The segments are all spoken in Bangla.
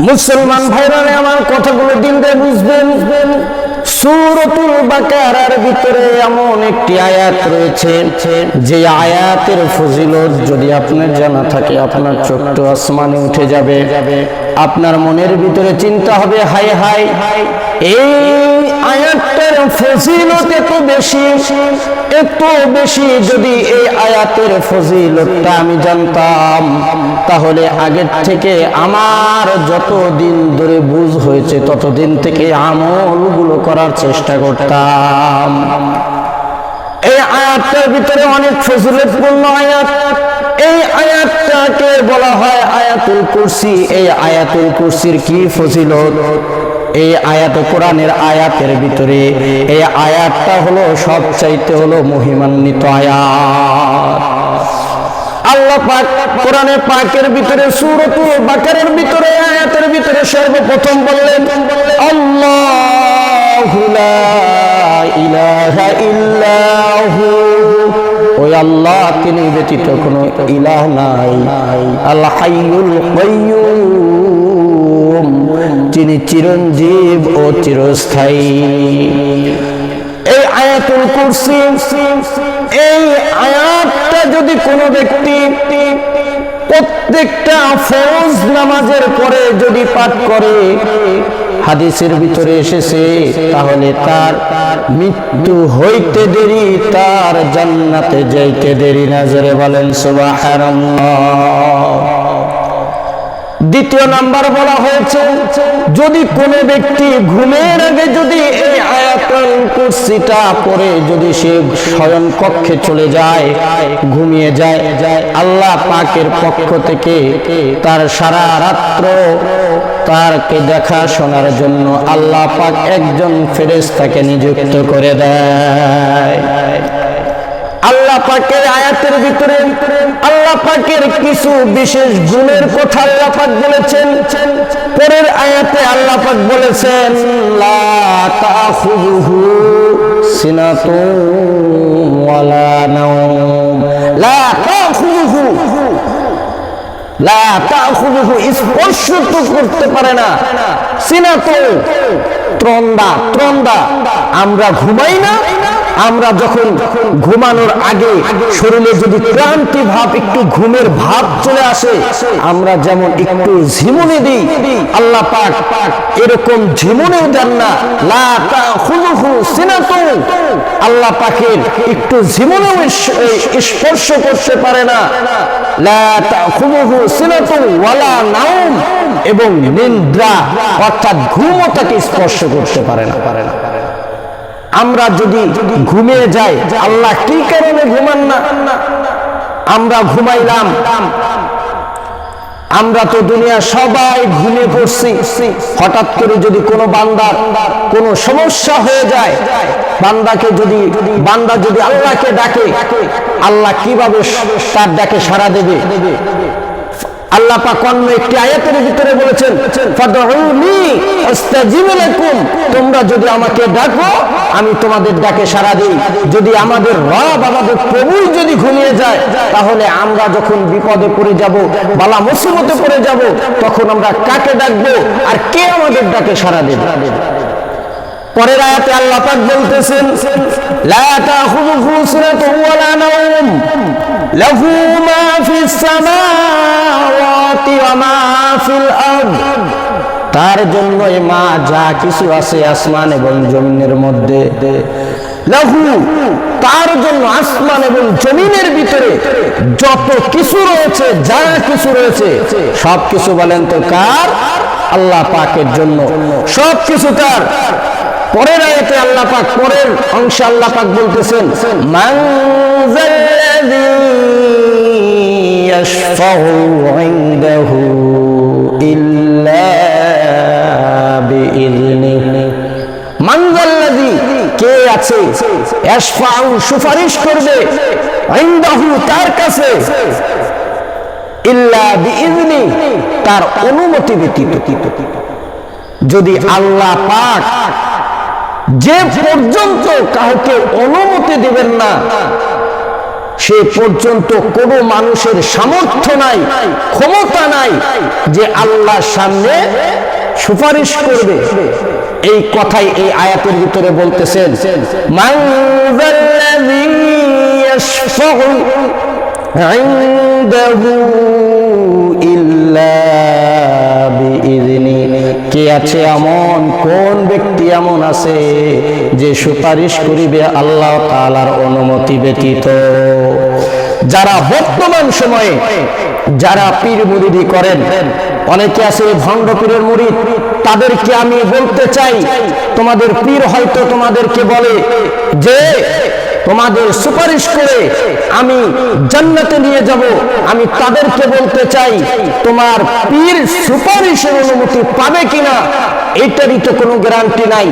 মুসলমান ভাইরা আমার কথাগুলো দিনটা বুঝবেন। সূরাতুল বাকারার ভিতরে এমন একটি আয়াত রয়েছে যে আয়াতের ফজিলত যদি আপনার জানা থাকে আপনার চোখটা আসমানে উঠে যাবে। আপনার মনের ভিতরে চিন্তা হবে হায় হায় এই আয়াতটার ফজিলত এত বেশি যদি এই আয়াতের ফজিলতটা আমি জানতাম তাহলে আগের থেকে আমার যতদিন ধরে বুঝ হয়েছে ততদিন থেকে আমলগুলো করার চেষ্টা করতাম। এই আয়াতটার ভিতরে অনেক ফজিলতপূর্ণ আয়াত। এই আয়াতটাকে বলা হয় আয়াতুল কুরসি। এই আয়াতুল কুরসির কি ফজিলত? এই আয়াত কোরআনের আয়াতের ভিতরে এই আয়াতটা হলো সবচাইতে হলো মহিমান্বিত আয়াত। আল্লাহ পাক কোরআনে পাকের ভিতরে সূরাতুল বাকারার ভিতরে আয়াতের ভিতরে সর্বপ্রথম বললেন আল্লাহু লা ইলাহা ইল্লাহু, ওই আল্লাহ তিনি ব্যতীত কোনো ইলাহ নাই। আল হাইয়ুল কাইয়্যুম, তিনি চিরঞ্জীব ও চিরস্থায়ী। এই আয়াতুল কুরসি, এই আয়াতটা যদি কোনো ব্যক্তি প্রত্যেকটা ফরজ নামাজের পরে যদি পাঠ করে, হাদিসের ভিতরে এসেছে, তাহলে তার মৃত্যু হইতে দেরি, তার জান্নাতে যাইতে দেরি না। জোরে বলেন সুবহানাল্লাহ। দ্বিতীয় নাম্বার বলা হয়েছে যদি কোনো ব্যক্তি ঘুমের আগে যদি এই আয়াতুল কুরসিটা পড়ে যদি সে শয়ন কক্ষে চলে যায়, ঘুমিয়ে যায়, আল্লাহ পাকের পক্ষ থেকে তার সারা রাত্র তারকে দেখাশোনার জন্য আল্লাহ পাক একজন ফেরেশতাকে নিযুক্ত করে দেয়। আল্লাহ পাকের আয়াতের ভিতরে আল্লাহ পাকের কিছু বিশেষ গুণের কথা আল্লাহ পাক বলেছেন। পরের আয়াতে আল্লাহ পাক বলেছেন লা তাখুযুহু সিনাতুন ওয়ালা নাওম। লা তাখুযুহু স্পর্শ তো করতে পারে না। সিনাতুন ত্রন্দা। আমরা ঘুমাই না, আমরা যখন ঘুমানোর আগে শরীরে যদি ক্লান্তি ভাব, একটু ঘুমের ভাব চলে আসে, আমরা যেমন একটু ঝিমুনি দিই, আল্লাহ পাক এরকম ঝিমুনিও দেন না। লা তাখুযুহু সিনাতুন, আল্লাহ পাকের একটু ঝিমুনিও স্পর্শ করতে পারে না। লা তাখুযুহু সিনাতুন ওয়ালা নাওম, এবং নিদ্রা অর্থাৎ ঘুমও তাকে স্পর্শ করতে পারে না। আমরা যদি ঘুমিয়ে যাই, আল্লাহ কি কারণে ঘুমান না? আমরা ঘুমাইলাম, আমরা তো দুনিয়া সবাই ঘুমিয়ে পড়ছি। হঠাৎ করে যদি কোনো বান্দার কোনো সমস্যা হয়ে যায়, বান্দা যদি আল্লাহকে ডাকে, আল্লাহ কিভাবে তার ডাকে সাড়া দেবে? আল্লাহ পাক অন্য একটি আয়াতের ভিতরে বলেছেন ফাদউনি আস্তাজিব লাকুম, তোমরা যদি আমাকে ডাকো আমি তোমাদের ডাকে সাড়া দেই। যদি আমাদের রব, আমাদের প্রভু যদি ঘুমিয়ে যায়, তাহলে আমরা যখন বিপদে পড়ে যাব, বালা মুসিবতে পড়ে যাব, তখন আমরা কাকে ডাকবো আর কে আমাদের ডাকে সাড়া দেবে? পরের আয়াতে আল্লাহ পাক বলতেছেন লা তাখুযুহু সিনাতুন ওয়ালা নাওম লাহু মা ফিস সামাওয়াতি ওয়া মা ফিল আরদ, তার জন্যই মা যা কিছু আছে আসমান এবং জমিনের মধ্যে। লাহু, তার জন্য আসমান এবং জমিনের ভিতরে যত কিছু রয়েছে, যা কিছু রয়েছে সব কিছু বলেন তো কার? আল্লাহ পাকের জন্য সব কিছু তার। পরের আয়াতে আল্লাহ পাক, পরের অংশে আল্লাহ পাক বলতেছেন মান যাল্লাযী ইয়াশফাউ ইনদাহু ইল্লা বিইযনিহি। মান যাল্লাযী, কে আছে? ইয়াশফাউ, সুপারিশ করবে, ইনদাহু, তার কাছে, ইল্লা বিইযনিহি, তার অনুমতি ব্যতীত। যদি আল্লাহ পাক যে পর্যন্ত কাউকে অনুমতি দিবেন না, সে পর্যন্ত কোনো মানুষের সামর্থ্য নাই, ক্ষমতা নাই যে আল্লাহর সামনে সুপারিশ করবে। এই কথাই এই আয়াতের ভিতরে বলতেছেন, মান যাল্লাযী ইয়াশফাউ ইনদাহু ইল্লা বিইذনি। কে আছে এমন, কোন ব্যক্তি এমন আছে যে সুপারিশ করিবে আল্লাহ তাআলার অনুমতি ব্যতীত? যারা বর্তমান সময়ে যারা পীর মুরিদি করেন, অনেকে আছে ভণ্ড পীরের মুরিদ, তাদেরকে আমি বলতে চাই, তোমাদের পীর হয়তো তোমাদেরকে বলে যে তোমাদের সুপারিশ করে আমি জান্নাতে নিয়ে যাব। আমি তাদেরকে বলতে চাই, তোমার পীর সুপারিশের অনুমতি পাবে কিনা এটারই তো কোনো গ্যারান্টি নাই।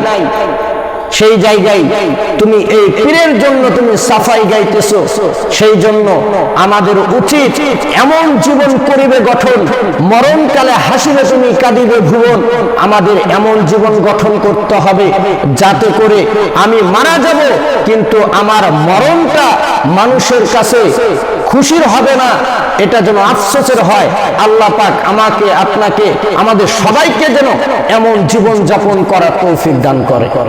সেই জায়গায় তুমি এই পীরের জন্য তুমি সাফাই গাইতেছো। সেই জন্য আমাদের উচিত এমন জীবন করিবে গঠন, মরণকালে হাসিবে তুমি কাঁদিবে ভুবন। আমাদের এমন জীবন গঠন করতে হবে যাতে করে আমি মারা যাব, কিন্তু আমার মরণটা মানুষের কাছে খুশির হবে না, এটা যেন আফসোসের হয়। আল্লাহ পাক আমাকে, আপনাকে, আমাদের সবাইকে যেন এমন জীবন যাপন করার তৌফিক দান করে।